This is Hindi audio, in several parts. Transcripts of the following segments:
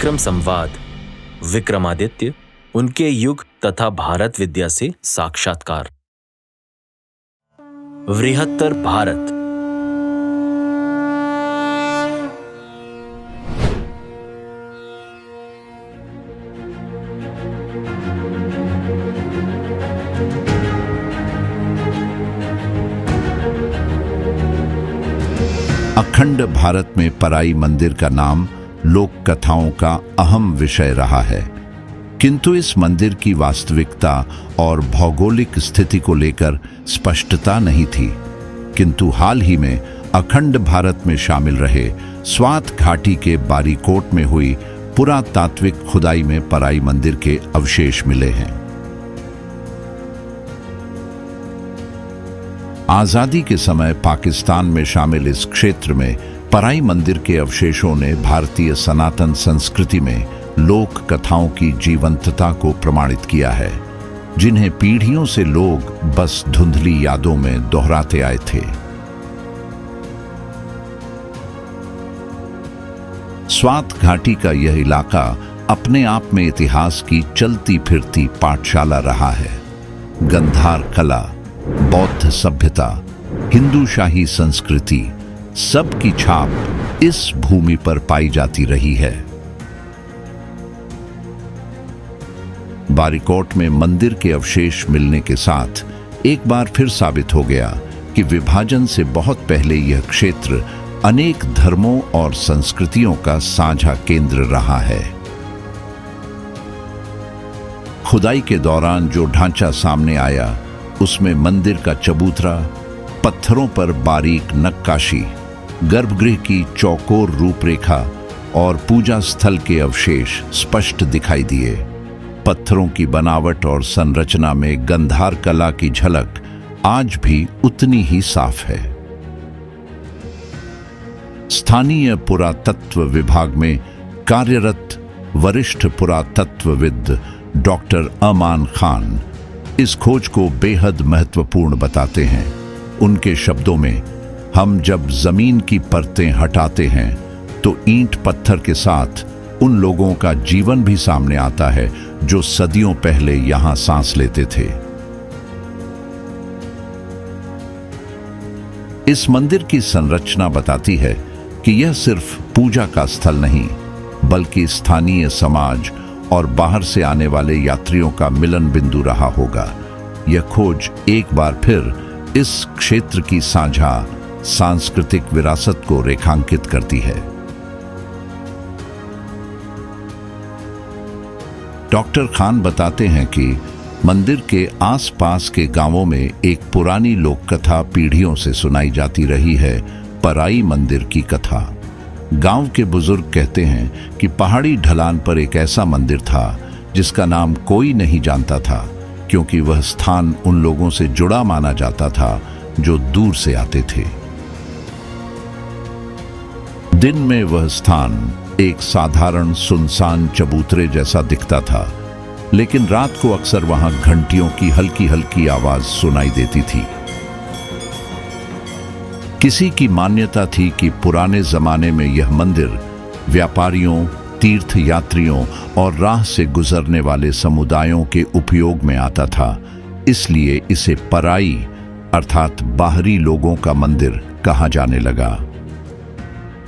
विक्रम संवाद, विक्रमादित्य, उनके युग तथा भारत विद्या से साक्षात्कार। वृहत्तर भारत। अखंड भारत में पराई मंदिर का नाम लोक कथाओं का अहम विषय रहा है, किंतु इस मंदिर की वास्तविकता और भौगोलिक स्थिति को लेकर स्पष्टता नहीं थी। किंतु हाल ही में अखंड भारत में शामिल रहे स्वात घाटी के बारीकोट में हुई पुरातात्विक खुदाई में पराई मंदिर के अवशेष मिले हैं। आजादी के समय पाकिस्तान में शामिल इस क्षेत्र में पराई मंदिर के अवशेषों ने भारतीय सनातन संस्कृति में लोक कथाओं की जीवंतता को प्रमाणित किया है, जिन्हें पीढ़ियों से लोग बस धुंधली यादों में दोहराते आए थे। स्वात घाटी का यह इलाका अपने आप में इतिहास की चलती फिरती पाठशाला रहा है। गंधार कला, बौद्ध सभ्यता, हिंदू शाही संस्कृति, सबकी छाप इस भूमि पर पाई जाती रही है। बारीकोट में मंदिर के अवशेष मिलने के साथ एक बार फिर साबित हो गया कि विभाजन से बहुत पहले यह क्षेत्र अनेक धर्मों और संस्कृतियों का साझा केंद्र रहा है। खुदाई के दौरान जो ढांचा सामने आया, उसमें मंदिर का चबूतरा, पत्थरों पर बारीक नक्काशी, गर्भगृह की चौकोर रूपरेखा और पूजा स्थल के अवशेष स्पष्ट दिखाई दिए। पत्थरों की बनावट और संरचना में गंधार कला की झलक आज भी उतनी ही साफ है। स्थानीय पुरातत्व विभाग में कार्यरत वरिष्ठ पुरातत्वविद डॉक्टर अमान खान इस खोज को बेहद महत्वपूर्ण बताते हैं। उनके शब्दों में, हम जब जमीन की परतें हटाते हैं तो ईंट पत्थर के साथ उन लोगों का जीवन भी सामने आता है जो सदियों पहले यहां सांस लेते थे। इस मंदिर की संरचना बताती है कि यह सिर्फ पूजा का स्थल नहीं, बल्कि स्थानीय समाज और बाहर से आने वाले यात्रियों का मिलन बिंदु रहा होगा। यह खोज एक बार फिर इस क्षेत्र की साझा सांस्कृतिक विरासत को रेखांकित करती है। डॉक्टर खान बताते हैं कि मंदिर के आसपास के गांवों में एक पुरानी लोक कथा पीढ़ियों से सुनाई जाती रही है, पराई मंदिर की कथा। गांव के बुजुर्ग कहते हैं कि पहाड़ी ढलान पर एक ऐसा मंदिर था जिसका नाम कोई नहीं जानता था, क्योंकि वह स्थान उन लोगों से जुड़ा माना जाता था जो दूर से आते थे। दिन में वह स्थान एक साधारण सुनसान चबूतरे जैसा दिखता था, लेकिन रात को अक्सर वहां घंटियों की हल्की हल्की आवाज सुनाई देती थी। किसी की मान्यता थी कि पुराने जमाने में यह मंदिर व्यापारियों, तीर्थ यात्रियों और राह से गुजरने वाले समुदायों के उपयोग में आता था, इसलिए इसे पराई अर्थात बाहरी लोगों का मंदिर कहा जाने लगा।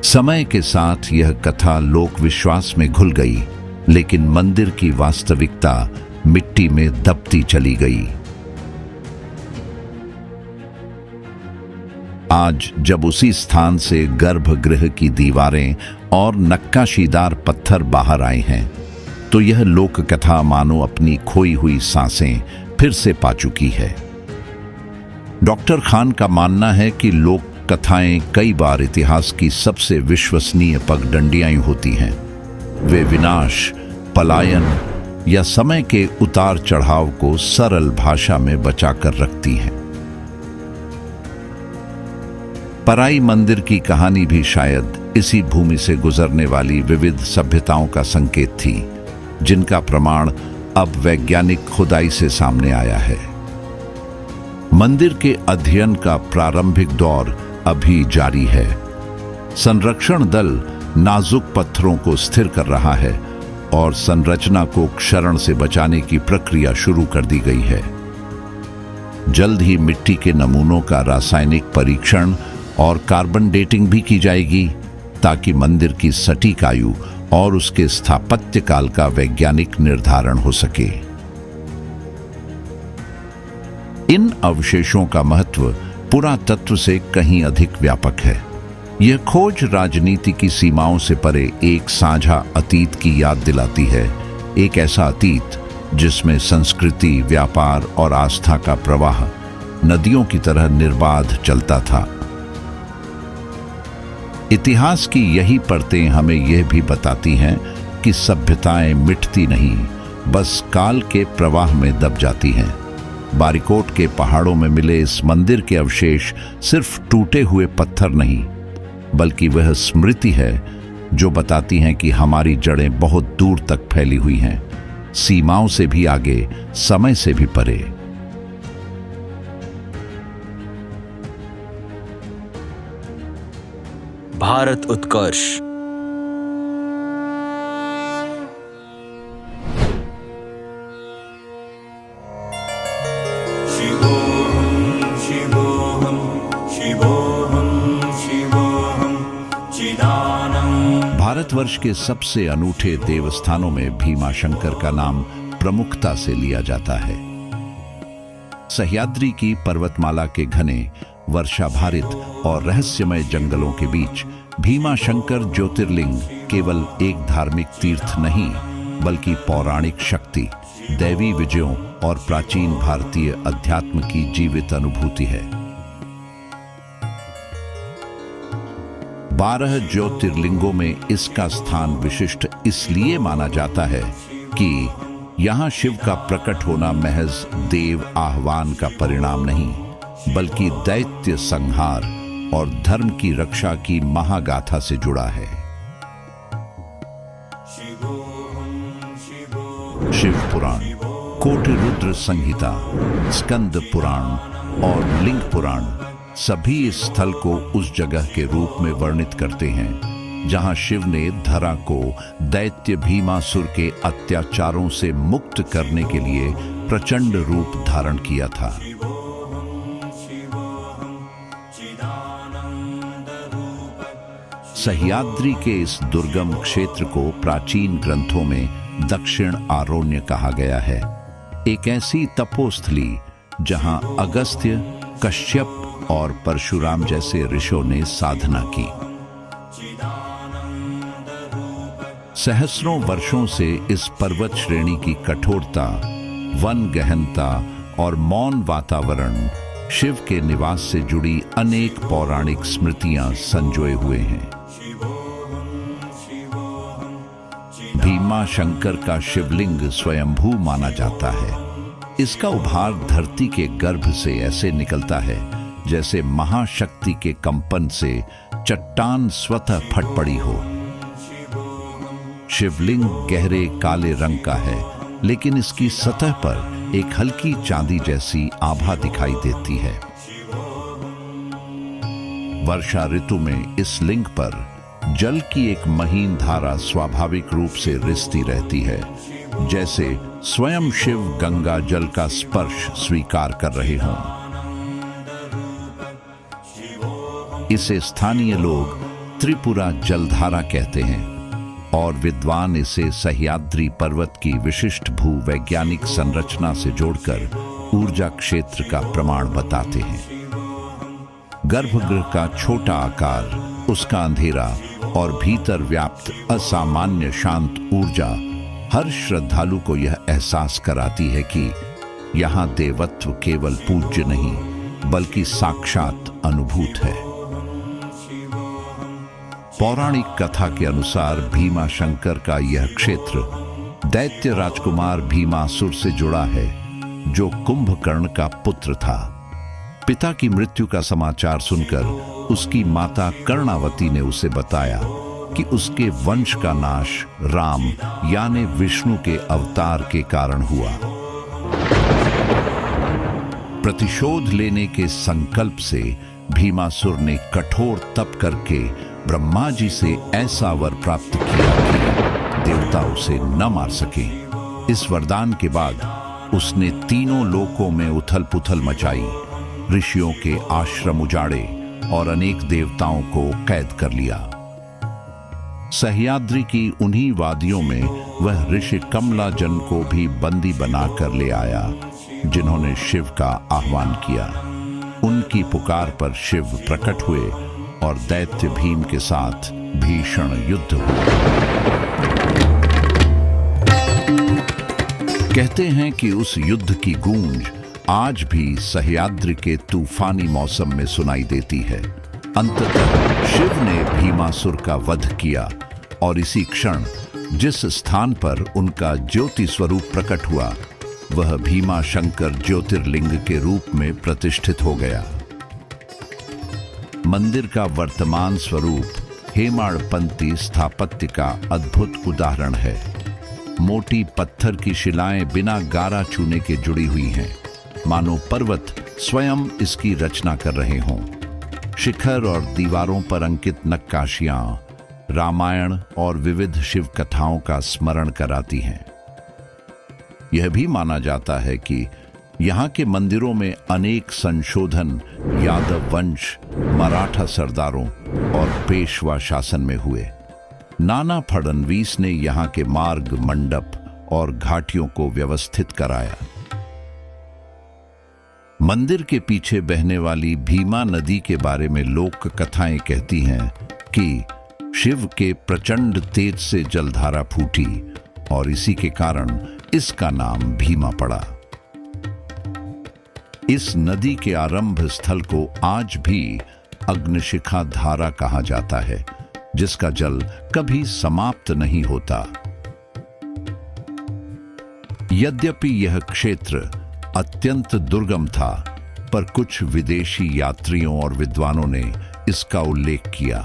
समय के साथ यह कथा लोक विश्वास में घुल गई, लेकिन मंदिर की वास्तविकता मिट्टी में दबती चली गई। आज जब उसी स्थान से गर्भगृह की दीवारें और नक्काशीदार पत्थर बाहर आए हैं, तो यह लोक कथा मानो अपनी खोई हुई सांसें फिर से पा चुकी है। डॉक्टर खान का मानना है कि लोक कथाएं कई बार इतिहास की सबसे विश्वसनीय पगडंडियां होती हैं। वे विनाश, पलायन या समय के उतार चढ़ाव को सरल भाषा में बचाकर रखती हैं। पराई मंदिर की कहानी भी शायद इसी भूमि से गुजरने वाली विविध सभ्यताओं का संकेत थी, जिनका प्रमाण अब वैज्ञानिक खुदाई से सामने आया है। मंदिर के अध्ययन का प्रारंभिक दौर अभी जारी है। संरक्षण दल नाजुक पत्थरों को स्थिर कर रहा है और संरचना को क्षरण से बचाने की प्रक्रिया शुरू कर दी गई है। जल्द ही मिट्टी के नमूनों का रासायनिक परीक्षण और कार्बन डेटिंग भी की जाएगी ताकि मंदिर की सटीक आयु और उसके स्थापत्य काल का वैज्ञानिक निर्धारण हो सके। इन अवशेषों का महत्व पुरातत्व से कहीं अधिक व्यापक है। यह खोज राजनीति की सीमाओं से परे एक साझा अतीत की याद दिलाती है, एक ऐसा अतीत जिसमें संस्कृति, व्यापार और आस्था का प्रवाह नदियों की तरह निर्बाध चलता था। इतिहास की यही परतें हमें यह भी बताती हैं कि सभ्यताएं मिटती नहीं, बस काल के प्रवाह में दब जाती हैं। बारीकोट के पहाड़ों में मिले इस मंदिर के अवशेष सिर्फ टूटे हुए पत्थर नहीं, बल्कि वह स्मृति है जो बताती हैं कि हमारी जड़ें बहुत दूर तक फैली हुई हैं, सीमाओं से भी आगे, समय से भी परे। भारत उत्कर्ष। शिवोऽहं शिवोऽहं शिवोऽहं शिवोऽहं चिदानम्। भारतवर्ष के सबसे अनूठे देवस्थानों में भीमाशंकर का नाम प्रमुखता से लिया जाता है। सह्याद्री की पर्वतमाला के घने, वर्षाभारित और रहस्यमय जंगलों के बीच भीमाशंकर ज्योतिर्लिंग केवल एक धार्मिक तीर्थ नहीं, बल्कि पौराणिक शक्ति, दैवी विजयों और प्राचीन भारतीय अध्यात्म की जीवित अनुभूति है। 12 ज्योतिर्लिंगों में इसका स्थान विशिष्ट इसलिए माना जाता है कि यहाँ शिव का प्रकट होना महज देव आह्वान का परिणाम नहीं, बल्कि दैत्य संहार और धर्म की रक्षा की महागाथा से जुड़ा है। शिव पुराण, कोटि रुद्र संहिता, स्कंद पुराण और लिंग पुराण सभी इस स्थल को उस जगह के रूप में वर्णित करते हैं जहां शिव ने धरा को दैत्य भीमासुर के अत्याचारों से मुक्त करने के लिए प्रचंड रूप धारण किया था। सह्याद्री के इस दुर्गम क्षेत्र को प्राचीन ग्रंथों में दक्षिण आरण्य कहा गया है, एक ऐसी तपोस्थली जहां अगस्त्य, कश्यप और परशुराम जैसे ऋषियों ने साधना की। सहस्रों वर्षों से इस पर्वत श्रेणी की कठोरता, वन गहनता और मौन वातावरण शिव के निवास से जुड़ी अनेक पौराणिक स्मृतियां संजोए हुए हैं। भीमाशंकर का शिवलिंग स्वयंभू माना जाता है। इसका उभार धरती के गर्भ से ऐसे निकलता है जैसे महाशक्ति के कंपन से चट्टान स्वतः फट पड़ी हो। शिवलिंग गहरे काले रंग का है, लेकिन इसकी सतह पर एक हल्की चांदी जैसी आभा दिखाई देती है। वर्षा ऋतु में इस लिंग पर जल की एक महीन धारा स्वाभाविक रूप से रिसती रहती है, जैसे स्वयं शिव गंगा जल का स्पर्श स्वीकार कर रहे हों। इसे स्थानीय लोग त्रिपुरा जलधारा कहते हैं और विद्वान इसे सह्याद्री पर्वत की विशिष्ट भूवैज्ञानिक संरचना से जोड़कर ऊर्जा क्षेत्र का प्रमाण बताते हैं। गर्भगृह का छोटा आकार, उसका अंधेरा और भीतर व्याप्त असामान्य शांत ऊर्जा हर श्रद्धालु को यह एहसास कराती है कि यहाँ देवत्व केवल पूज्य नहीं, बल्कि साक्षात अनुभूत है। पौराणिक कथा के अनुसार भीमाशंकर का यह क्षेत्र दैत्य राजकुमार भीमासुर से जुड़ा है, जो कुंभकर्ण का पुत्र था। पिता की मृत्यु का समाचार सुनकर उसकी माता कर्णावती ने उसे बताया कि उसके वंश का नाश राम यानी विष्णु के अवतार के कारण हुआ। प्रतिशोध लेने के संकल्प से भीमासुर ने कठोर तप करके ब्रह्मा जी से ऐसा वर प्राप्त किया कि देवता उसे न मार सके। इस वरदान के बाद उसने तीनों लोकों में उथल पुथल मचाई, ऋषियों के आश्रम उजाड़े और अनेक देवताओं को कैद कर लिया। सह्याद्री की उन्हीं वादियों में वह ऋषि कमलाजन को भी बंदी बनाकर ले आया, जिन्होंने शिव का आह्वान किया। उनकी पुकार पर शिव प्रकट हुए और दैत्य भीम के साथ भीषण युद्ध हुआ। कहते हैं कि उस युद्ध की गूंज आज भी सह्याद्री के तूफानी मौसम में सुनाई देती है। अंततः शिव ने भीमासुर का वध किया और इसी क्षण जिस स्थान पर उनका ज्योति स्वरूप प्रकट हुआ, वह भीमा शंकर ज्योतिर्लिंग के रूप में प्रतिष्ठित हो गया। मंदिर का वर्तमान स्वरूप हेमाड़पंती स्थापत्य का अद्भुत उदाहरण है। मोटी पत्थर की शिलाएं बिना गारा छूने के जुड़ी हुई हैं, मानो पर्वत स्वयं इसकी रचना कर रहे हों। शिखर और दीवारों पर अंकित नक्काशियां रामायण और विविध शिव कथाओं का स्मरण कराती हैं। यह भी माना जाता है कि यहाँ के मंदिरों में अनेक संशोधन यादव वंश, मराठा सरदारों और पेशवा शासन में हुए। नाना फडणवीस ने यहाँ के मार्ग, मंडप और घाटियों को व्यवस्थित कराया। मंदिर के पीछे बहने वाली भीमा नदी के बारे में लोक कथाएं कहती हैं कि शिव के प्रचंड तेज से जलधारा फूटी और इसी के कारण इसका नाम भीमा पड़ा। इस नदी के आरंभ स्थल को आज भी अग्निशिखा धारा कहा जाता है, जिसका जल कभी समाप्त नहीं होता। यद्यपि यह क्षेत्र अत्यंत दुर्गम था, पर कुछ विदेशी यात्रियों और विद्वानों ने इसका उल्लेख किया।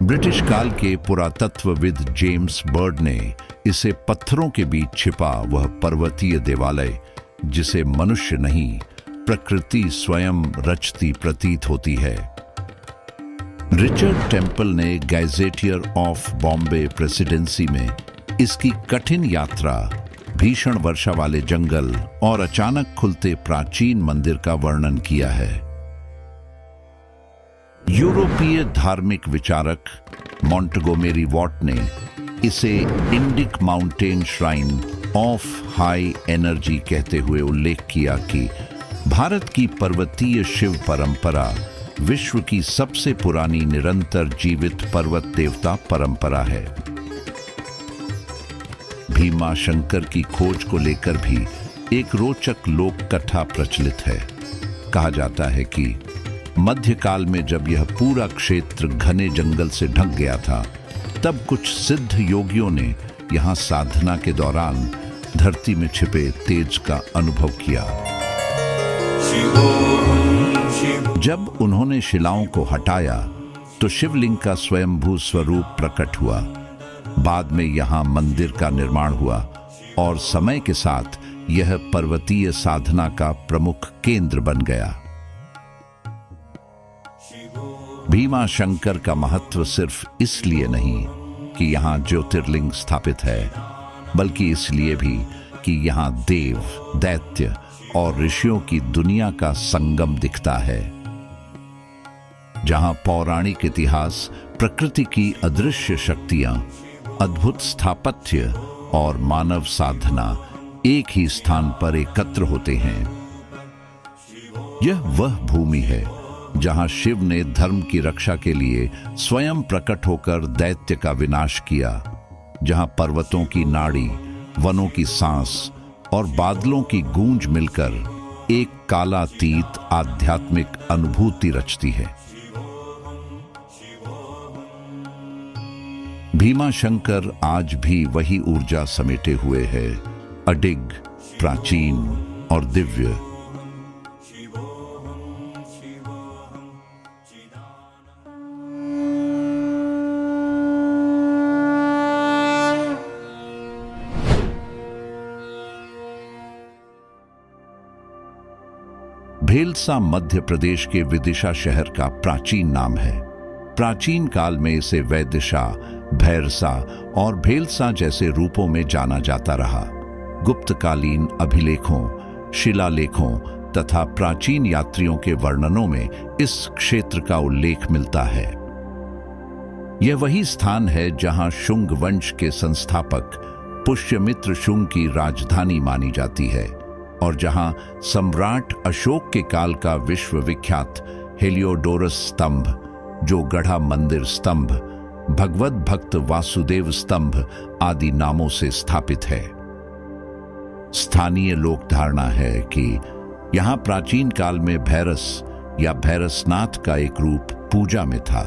ब्रिटिश काल के पुरातत्वविद जेम्स बर्ड ने इसे पत्थरों के बीच छिपा वह पर्वतीय देवालय, जिसे मनुष्य नहीं प्रकृति स्वयं रचती प्रतीत होती है। रिचर्ड टेम्पल ने गैजेटियर ऑफ बॉम्बे प्रेसिडेंसी में इसकी कठिन यात्रा, भीषण वर्षा वाले जंगल और अचानक खुलते प्राचीन मंदिर का वर्णन किया है। यूरोपीय धार्मिक विचारक मॉन्टगोमेरी वॉट ने इसे Indic mountain shrine of high energy कहते हुए उल्लेख किया कि भारत की पर्वतीय शिव परंपरा विश्व की सबसे पुरानी निरंतर जीवित पर्वत देवता परंपरा है। भीमा शंकर की खोज को लेकर भी एक रोचक लोक कथा प्रचलित है। कहा जाता है कि मध्यकाल में जब यह पूरा क्षेत्र घने जंगल से ढक गया था, तब कुछ सिद्ध योगियों ने यहाँ साधना के दौरान धरती में छिपे तेज का अनुभव किया। जब उन्होंने शिलाओं को हटाया तो शिवलिंग का स्वयंभू स्वरूप प्रकट हुआ। बाद में यहाँ मंदिर का निर्माण हुआ और समय के साथ यह पर्वतीय साधना का प्रमुख केंद्र बन गया। भीमा शंकर का महत्व सिर्फ इसलिए नहीं कि यहाँ ज्योतिर्लिंग स्थापित है, बल्कि इसलिए भी कि यहाँ देव, दैत्य और ऋषियों की दुनिया का संगम दिखता है। जहाँ पौराणिक इतिहास, प्रकृति की अदृश्य शक्तियां, अद्भुत स्थापत्य और मानव साधना एक ही स्थान पर एकत्र होते हैं। यह वह भूमि है जहां शिव ने धर्म की रक्षा के लिए स्वयं प्रकट होकर दैत्य का विनाश किया, जहां पर्वतों की नाड़ी, वनों की सांस और बादलों की गूंज मिलकर एक कालातीत आध्यात्मिक अनुभूति रचती है। भीमा शंकर आज भी वही ऊर्जा समेटे हुए है, अडिग, प्राचीन और दिव्य। भेलसा मध्य प्रदेश के विदिशा शहर का प्राचीन नाम है। प्राचीन काल में इसे वैदिशा, भैरसा और भेलसा जैसे रूपों में जाना जाता रहा। गुप्तकालीन अभिलेखों, शिलालेखों तथा प्राचीन यात्रियों के वर्णनों में इस क्षेत्र का उल्लेख मिलता है। यह वही स्थान है जहां शुंग वंश के संस्थापक पुष्यमित्र शुंग की राजधानी मानी जाती है और जहां सम्राट अशोक के काल का विश्वविख्यात हेलियोडोरस स्तंभ, जो गढ़ा मंदिर स्तंभ, भगवत भक्त वासुदेव स्तंभ आदि नामों से स्थापित है। स्थानीय लोक धारणा है कि यहां प्राचीन काल में भैरस या भैरसनाथ का एक रूप पूजा में था।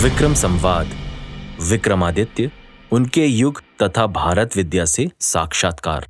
विक्रम संवाद, विक्रमादित्य, उनके युग तथा भारत विद्या से साक्षात्कार।